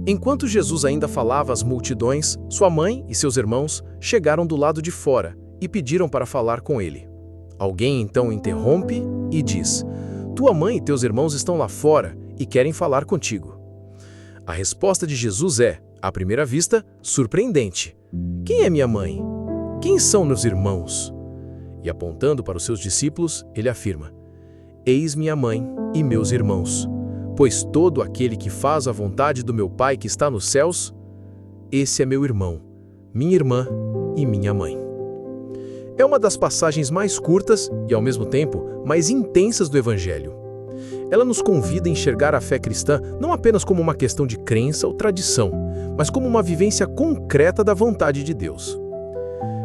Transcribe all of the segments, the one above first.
Enquanto Jesus ainda falava às multidões, sua mãe e seus irmãos chegaram do lado de fora e pediram para falar com ele. Alguém então interrompe e diz: "Tua mãe e teus irmãos estão lá fora e querem falar contigo." A resposta de Jesus é, à primeira vista, surpreendente. "Quem é minha mãe? Quem são meus irmãos?" E apontando para os seus discípulos, ele afirma: "Eis minha mãe e meus irmãos, pois todo aquele que faz a vontade do meu Pai que está nos céus, esse é meu irmão, minha irmã e minha mãe." É uma das passagens mais curtas e, ao mesmo tempo, mais intensas do Evangelho. Ela nos convida a enxergar a fé cristã não apenas como uma questão de crença ou tradição, mas como uma vivência concreta da vontade de Deus.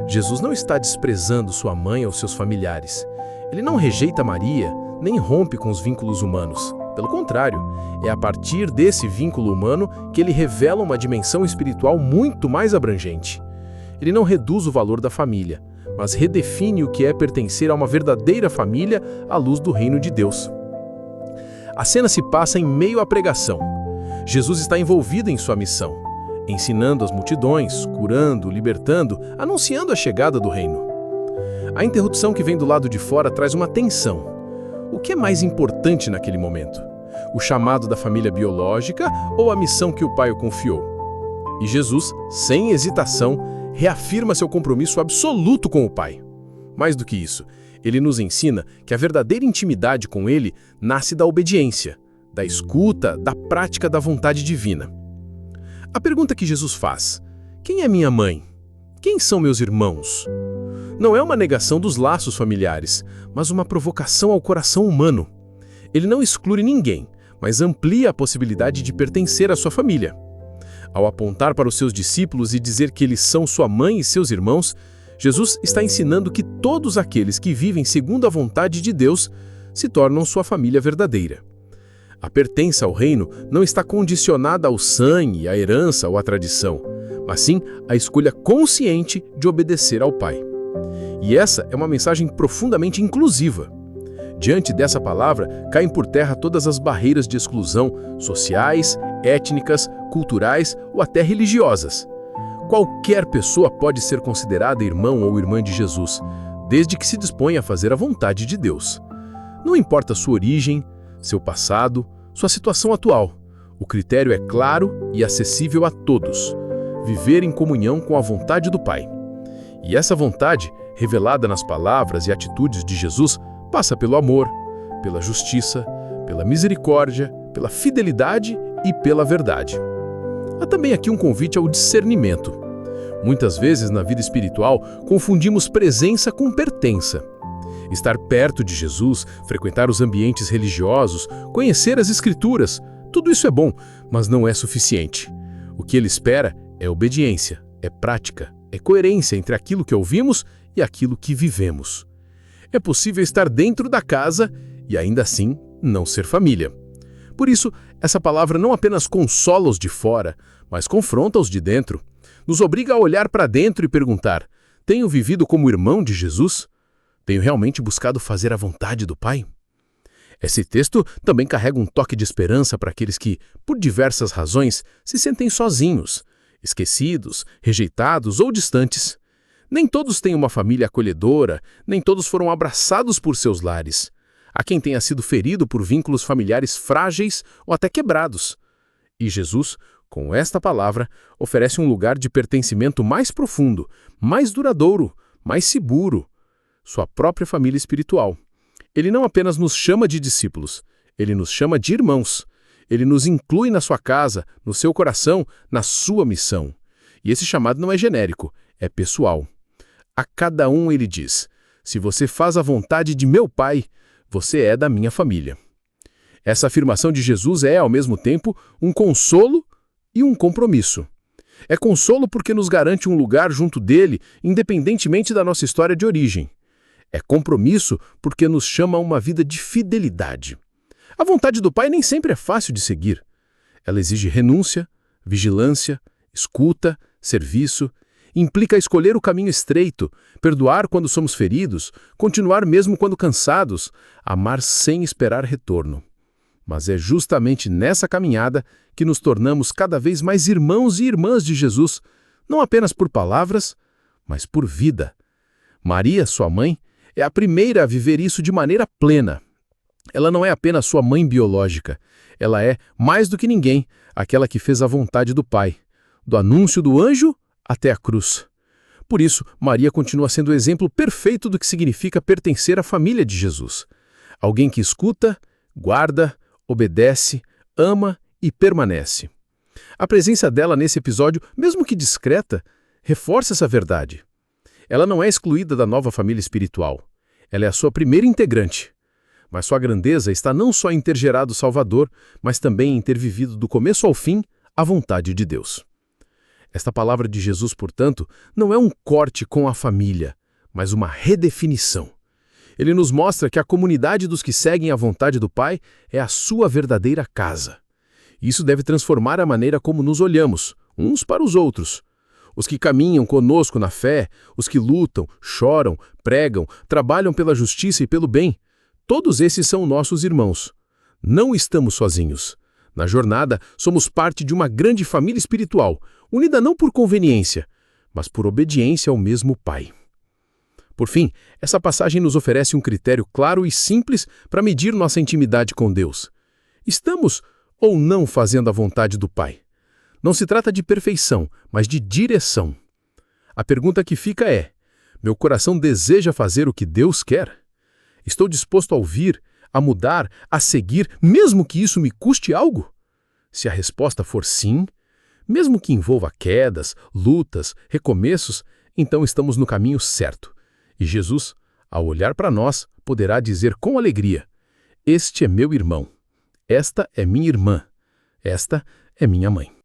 Jesus não está desprezando sua mãe ou seus familiares. Ele não rejeita Maria, nem rompe com os vínculos humanos. Pelo contrário, é a partir desse vínculo humano que ele revela uma dimensão espiritual muito mais abrangente. Ele não reduz o valor da família, mas redefine o que é pertencer a uma verdadeira família à luz do reino de Deus. A cena se passa em meio à pregação. Jesus está envolvido em sua missão, ensinando as multidões, curando, libertando, anunciando a chegada do reino. A interrupção que vem do lado de fora traz uma tensão. O que é mais importante naquele momento? O chamado da família biológica ou a missão que o Pai o confiou? E Jesus, sem hesitação, reafirma seu compromisso absoluto com o Pai. Mais do que isso, ele nos ensina que a verdadeira intimidade com ele nasce da obediência, da escuta, da prática da vontade divina. A pergunta que Jesus faz: "Quem é minha mãe? Quem são meus irmãos?" não é uma negação dos laços familiares, mas uma provocação ao coração humano. Ele não exclui ninguém, mas amplia a possibilidade de pertencer à sua família. Ao apontar para os seus discípulos e dizer que eles são sua mãe e seus irmãos, Jesus está ensinando que todos aqueles que vivem segundo a vontade de Deus se tornam sua família verdadeira. A pertença ao reino não está condicionada ao sangue, à herança ou à tradição, mas sim à escolha consciente de obedecer ao Pai. E essa é uma mensagem profundamente inclusiva. Diante dessa palavra, caem por terra todas as barreiras de exclusão sociais, étnicas, culturais ou até religiosas. Qualquer pessoa pode ser considerada irmão ou irmã de Jesus, desde que se disponha a fazer a vontade de Deus. Não importa sua origem, seu passado, sua situação atual. O critério é claro e acessível a todos: viver em comunhão com a vontade do Pai. E essa vontade, revelada nas palavras e atitudes de Jesus, passa pelo amor, pela justiça, pela misericórdia, pela fidelidade e pela verdade. Há também aqui um convite ao discernimento. Muitas vezes na vida espiritual confundimos presença com pertença. Estar perto de Jesus, frequentar os ambientes religiosos, conhecer as Escrituras, tudo isso é bom, mas não é suficiente. O que ele espera é obediência, é prática, é coerência entre aquilo que ouvimos e aquilo que vivemos. É possível estar dentro da casa e ainda assim não ser família. Por isso, essa palavra não apenas consola os de fora, mas confronta os de dentro. Nos obriga a olhar para dentro e perguntar: tenho vivido como irmão de Jesus? Tenho realmente buscado fazer a vontade do Pai? Esse texto também carrega um toque de esperança para aqueles que, por diversas razões, se sentem sozinhos, esquecidos, rejeitados ou distantes. Nem todos têm uma família acolhedora, nem todos foram abraçados por seus lares. Há quem tenha sido ferido por vínculos familiares frágeis ou até quebrados. E Jesus, com esta palavra, oferece um lugar de pertencimento mais profundo, mais duradouro, mais seguro: sua própria família espiritual. Ele não apenas nos chama de discípulos, ele nos chama de irmãos. Ele nos inclui na sua casa, no seu coração, na sua missão. E esse chamado não é genérico, é pessoal. A cada um ele diz: se você faz a vontade de meu Pai, você é da minha família. Essa afirmação de Jesus é, ao mesmo tempo, um consolo e um compromisso. É consolo porque nos garante um lugar junto dele, independentemente da nossa história de origem. É compromisso porque nos chama a uma vida de fidelidade. A vontade do Pai nem sempre é fácil de seguir. Ela exige renúncia, vigilância, escuta, serviço. Implica escolher o caminho estreito, perdoar quando somos feridos, continuar mesmo quando cansados, amar sem esperar retorno. Mas é justamente nessa caminhada que nos tornamos cada vez mais irmãos e irmãs de Jesus, não apenas por palavras, mas por vida. Maria, sua mãe, é a primeira a viver isso de maneira plena. Ela não é apenas sua mãe biológica, ela é, mais do que ninguém, aquela que fez a vontade do Pai, do anúncio do anjo até a cruz. Por isso, Maria continua sendo o exemplo perfeito do que significa pertencer à família de Jesus. Alguém que escuta, guarda, obedece, ama e permanece. A presença dela nesse episódio, mesmo que discreta, reforça essa verdade. Ela não é excluída da nova família espiritual. Ela é a sua primeira integrante. Mas sua grandeza está não só em ter gerado o Salvador, mas também em ter vivido do começo ao fim a vontade de Deus. Esta palavra de Jesus, portanto, não é um corte com a família, mas uma redefinição. Ele nos mostra que a comunidade dos que seguem a vontade do Pai é a sua verdadeira casa. Isso deve transformar a maneira como nos olhamos, uns para os outros. Os que caminham conosco na fé, os que lutam, choram, pregam, trabalham pela justiça e pelo bem, todos esses são nossos irmãos. Não estamos sozinhos. Na jornada, somos parte de uma grande família espiritual, unida não por conveniência, mas por obediência ao mesmo Pai. Por fim, essa passagem nos oferece um critério claro e simples para medir nossa intimidade com Deus. Estamos ou não fazendo a vontade do Pai? Não se trata de perfeição, mas de direção. A pergunta que fica é: meu coração deseja fazer o que Deus quer? Estou disposto a ouvir, a mudar, a seguir, mesmo que isso me custe algo? Se a resposta for sim, mesmo que envolva quedas, lutas, recomeços, então estamos no caminho certo. E Jesus, ao olhar para nós, poderá dizer com alegria: este é meu irmão, esta é minha irmã, esta é minha mãe.